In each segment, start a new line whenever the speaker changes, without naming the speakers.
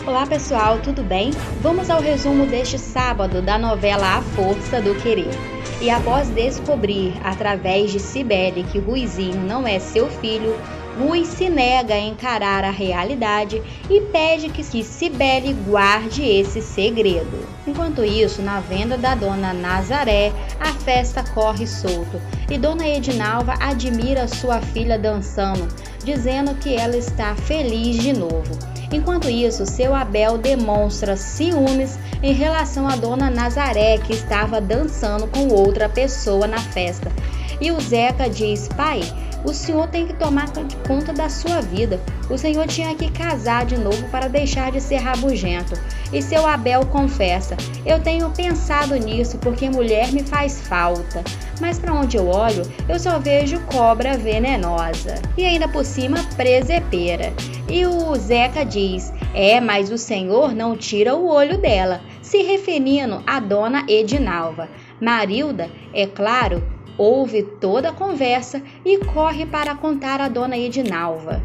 Olá pessoal, tudo bem? Vamos ao resumo deste sábado da novela A Força do Querer. E após descobrir, através de Cibele, que Ruizinho não é seu filho, Rui se nega a encarar a realidade e pede que Cibele guarde esse segredo. Enquanto isso, na venda da Dona Nazaré, a festa corre solto e Dona Edinalva admira sua filha dançando, dizendo que ela está feliz de novo. Enquanto isso, seu Abel demonstra ciúmes em relação a Dona Nazaré, que estava dançando com outra pessoa na festa. E o Zeca diz: pai, o senhor tem que tomar conta da sua vida. O senhor tinha que casar de novo para deixar de ser rabugento. E seu Abel confessa: eu tenho pensado nisso porque mulher me faz falta. Mas para onde eu olho, eu só vejo cobra venenosa. E ainda por cima, presepeira. E o Zeca diz: mas o senhor não tira o olho dela, se referindo à Dona Edinalva. Marilda, é claro, ouve toda a conversa e corre para contar a Dona Edinalva.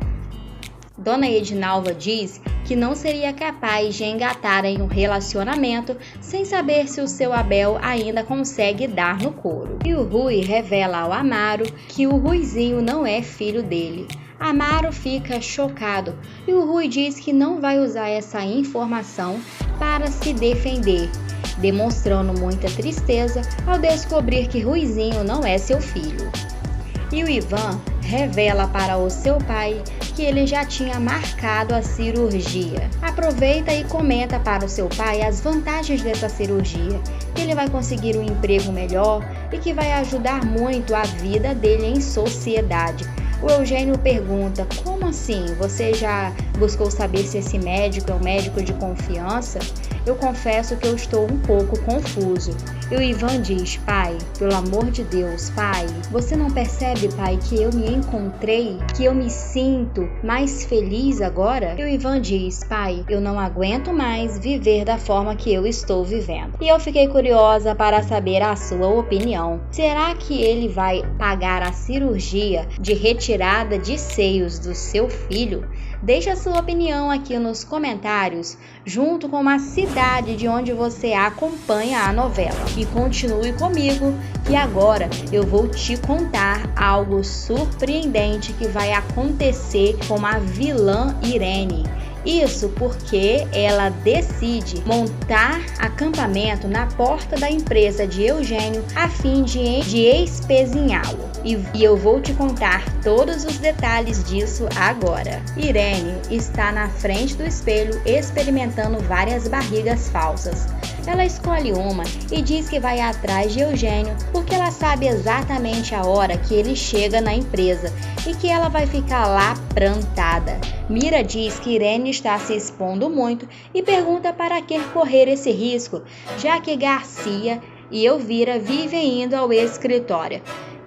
Dona Edinalva diz que não seria capaz de engatar em um relacionamento sem saber se o seu Abel ainda consegue dar no couro. E o Rui revela ao Amaro que o Ruizinho não é filho dele. Amaro fica chocado e o Rui diz que não vai usar essa informação para se defender, demonstrando muita tristeza ao descobrir que Ruizinho não é seu filho. E o Ivan revela para o seu pai que ele já tinha marcado a cirurgia. Aproveita e comenta para o seu pai as vantagens dessa cirurgia, que ele vai conseguir um emprego melhor e que vai ajudar muito a vida dele em sociedade. O Eugênio pergunta: como assim? Você já buscou saber se esse médico é um médico de confiança? Eu confesso que eu estou um pouco confuso. E o Ivan diz: pai, pelo amor de Deus, pai, você não percebe, pai, que eu me encontrei? Que eu me sinto mais feliz agora? E o Ivan diz: pai, eu não aguento mais viver da forma que eu estou vivendo. E eu fiquei curiosa para saber a sua opinião. Será que ele vai pagar a cirurgia de retirada de seios do seu filho? Deixe a sua opinião aqui nos comentários, junto com a cidade de onde você acompanha a novela. E continue comigo, que agora eu vou te contar algo surpreendente que vai acontecer com a vilã Irene. Isso porque ela decide montar acampamento na porta da empresa de Eugênio a fim de espezinhá-lo. E eu vou te contar todos os detalhes disso agora. Irene está na frente do espelho experimentando várias barrigas falsas. Ela escolhe uma e diz que vai atrás de Eugênio porque ela sabe exatamente a hora que ele chega na empresa e que ela vai ficar lá plantada. Mira diz que Irene está se expondo muito e pergunta para que correr esse risco, já que Garcia e Elvira vivem indo ao escritório.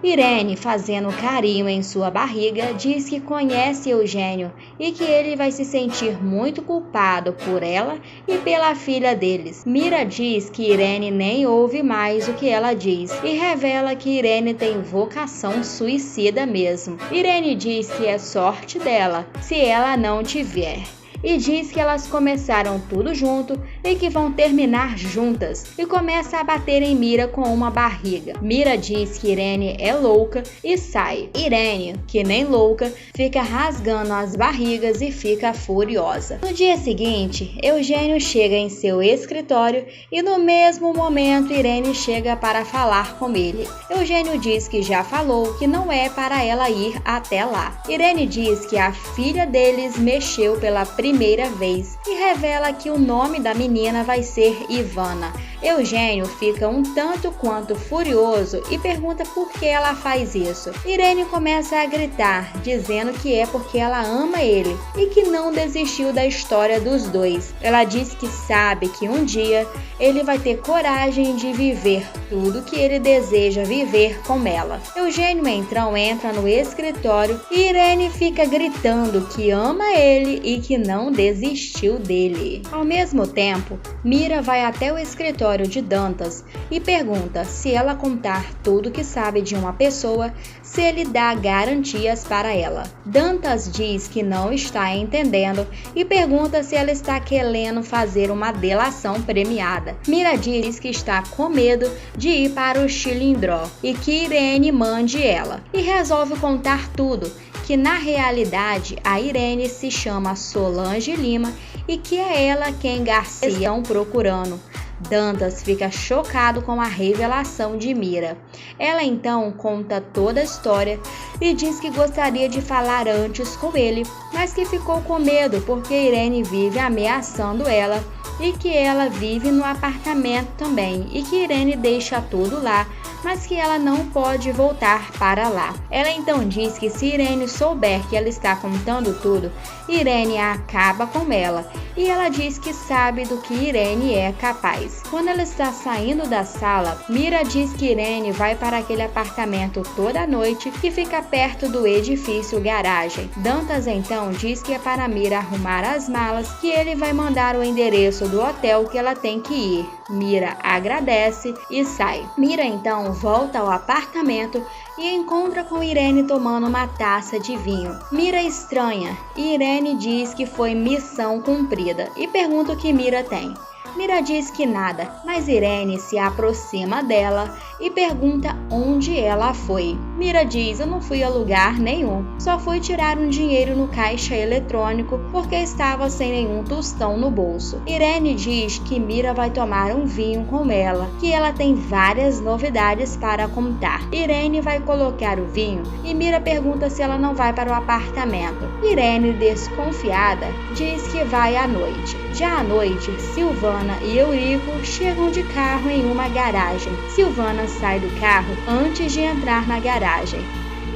Irene, fazendo carinho em sua barriga, diz que conhece Eugênio e que ele vai se sentir muito culpado por ela e pela filha deles. Mira diz que Irene nem ouve mais o que ela diz e revela que Irene tem vocação suicida mesmo. Irene diz que é sorte dela se ela não tiver. E diz que elas começaram tudo junto e que vão terminar juntas, e começa a bater em Mira com uma barriga. Mira diz que Irene é louca e sai. Irene, que nem louca, fica rasgando as barrigas e fica furiosa. No dia seguinte, Eugênio chega em seu escritório e no mesmo momento Irene chega para falar com ele. Eugênio diz que já falou que não é para ela ir até lá. Irene diz que a filha deles mexeu pela primeira vez e revela que o nome da menina vai ser Ivana. Eugênio fica um tanto quanto furioso e pergunta por que ela faz isso. Irene começa a gritar, dizendo que é porque ela ama ele e que não desistiu da história dos dois. Ela diz que sabe que um dia ele vai ter coragem de viver tudo que ele deseja viver com ela. Eugênio então entra no escritório e Irene fica gritando que ama ele e que não não desistiu dele. Ao mesmo tempo, Mira vai até o escritório de Dantas e pergunta se ela contar tudo que sabe de uma pessoa, se ele dá garantias para ela. Dantas diz que não está entendendo e pergunta se ela está querendo fazer uma delação premiada. Mira diz que está com medo de ir para o Chilindró e que Irene mande ela, e resolve contar tudo, que na realidade a Irene se chama Solange Lima e que é ela quem Garcia estão procurando. Dantas fica chocado com a revelação de Mira. Ela então conta toda a história e diz que gostaria de falar antes com ele, mas que ficou com medo porque Irene vive ameaçando ela e que ela vive no apartamento também e que Irene deixa tudo lá, mas que ela não pode voltar para lá. Ela então diz que se Irene souber que ela está contando tudo, Irene acaba com ela, e ela diz que sabe do que Irene é capaz. Quando ela está saindo da sala, Mira diz que Irene vai para aquele apartamento toda noite que fica perto do edifício garagem. Dantas então diz que é para Mira arrumar as malas, que ele vai mandar o endereço do hotel que ela tem que ir. Mira agradece e sai. Mira então volta ao apartamento e encontra com Irene tomando uma taça de vinho. Mira estranha e Irene diz que foi missão cumprida e pergunta o que Mira tem. Mira diz que nada, mas Irene se aproxima dela e pergunta onde ela foi. Mira diz: eu não fui a lugar nenhum, só fui tirar um dinheiro no caixa eletrônico porque estava sem nenhum tostão no bolso. Irene diz que Mira vai tomar um vinho com ela, que ela tem várias novidades para contar. Irene vai colocar o vinho e Mira pergunta se ela não vai para o apartamento. Irene, desconfiada, diz que vai à noite. Já à noite, Silvana e Eurico chegam de carro em uma garagem. Silvana sai do carro antes de entrar na garagem.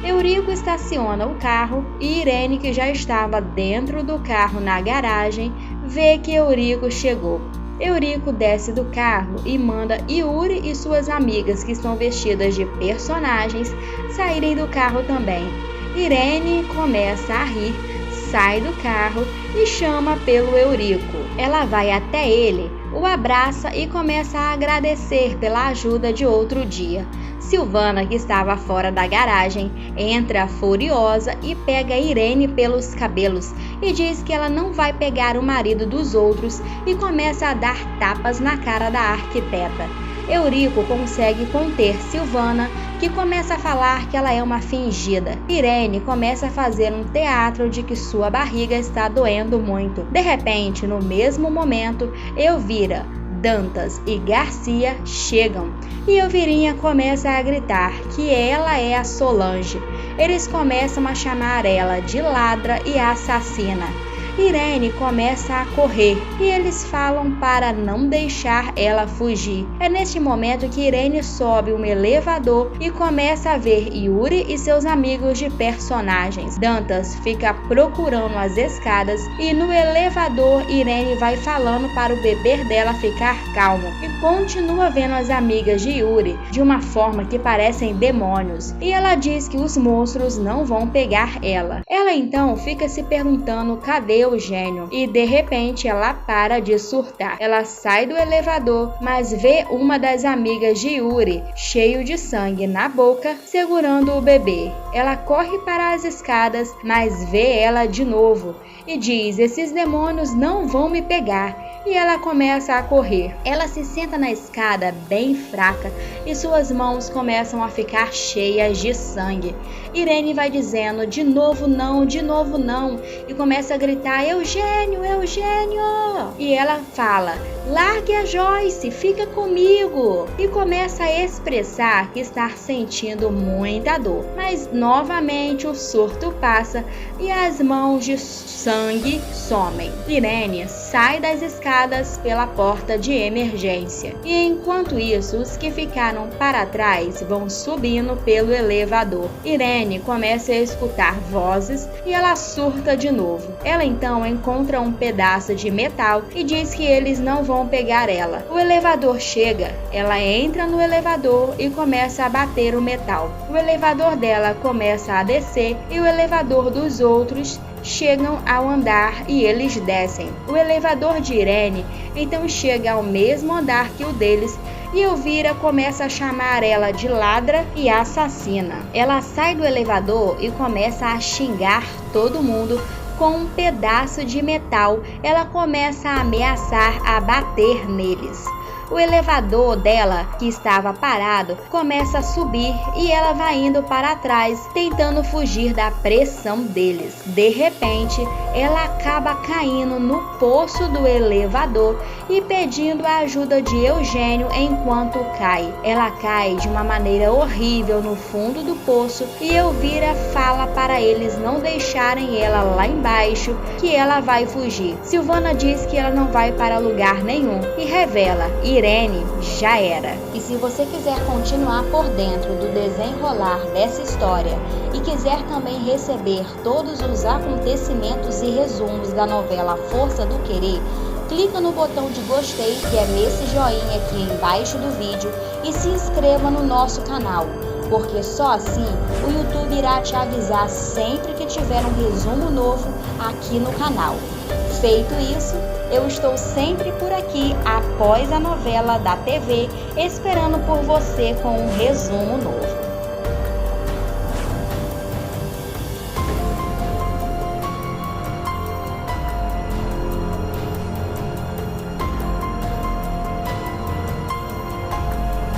Eurico estaciona o carro e Irene, que já estava dentro do carro na garagem, vê que Eurico chegou. Eurico desce do carro e manda Yuri e suas amigas, que estão vestidas de personagens, saírem do carro também. Irene começa a rir, sai do carro e chama pelo Eurico. Ela vai até ele, o abraça e começa a agradecer pela ajuda de outro dia. Silvana, que estava fora da garagem, entra furiosa e pega Irene pelos cabelos e diz que ela não vai pegar o marido dos outros e começa a dar tapas na cara da arquiteta. Eurico consegue conter Silvana, que começa a falar que ela é uma fingida. Irene começa a fazer um teatro de que sua barriga está doendo muito. De repente, no mesmo momento, Elvira, Dantas e Garcia chegam e Elvirinha começa a gritar que ela é a Solange. Eles começam a chamar ela de ladra e assassina. Irene começa a correr e eles falam para não deixar ela fugir. É neste momento que Irene sobe um elevador e começa a ver Yuri e seus amigos de personagens. Dantas fica procurando as escadas e no elevador Irene vai falando para o bebê dela ficar calmo e continua vendo as amigas de Yuri de uma forma que parecem demônios, e ela diz que os monstros não vão pegar ela. Ela então fica se perguntando cadê o gênio e de repente ela para de surtar. Ela sai do elevador, mas vê uma das amigas de Yuri cheio de sangue na boca segurando o bebê. Ela corre para as escadas, mas vê ela de novo e diz: esses demônios não vão me pegar. E ela começa a correr. Ela se senta na escada bem fraca e suas mãos começam a ficar cheias de sangue. Irene vai dizendo: de novo não, e começa a gritar: Eugênio, Eugênio! E ela fala: largue a Joyce, fica comigo! E começa a expressar que está sentindo muita dor. Mas novamente o surto passa e as mãos de sangue somem. Irene sai das escadas pela porta de emergência. E enquanto isso, os que ficaram para trás vão subindo pelo elevador. Irene começa a escutar vozes e ela surta de novo. Ela então encontra um pedaço de metal e diz que eles não vão vão pegar ela. O elevador chega, ela entra no elevador e começa a bater o metal. O elevador dela começa a descer e o elevador dos outros chegam ao andar e eles descem. O elevador de Irene então chega ao mesmo andar que o deles e Elvira começa a chamar ela de ladra e assassina. Ela sai do elevador e começa a xingar todo mundo. Com um pedaço de metal, ela começa a ameaçar a bater neles. O elevador dela, que estava parado, começa a subir e ela vai indo para trás, tentando fugir da pressão deles. De repente, ela acaba caindo no poço do elevador e pedindo a ajuda de Eugênio enquanto cai. Ela cai de uma maneira horrível no fundo do poço e Elvira fala para eles não deixarem ela lá embaixo, que ela vai fugir. Silvana diz que ela não vai para lugar nenhum e revela: Irene já era. E se você quiser continuar por dentro do desenrolar dessa história e quiser também receber todos os acontecimentos e resumos da novela Força do Querer, clica no botão de gostei, que é nesse joinha aqui embaixo do vídeo, e se inscreva no nosso canal, porque só assim o YouTube irá te avisar sempre que tiver um resumo novo aqui no canal. Feito isso, eu estou sempre por aqui após a novela da TV, esperando por você com um resumo novo.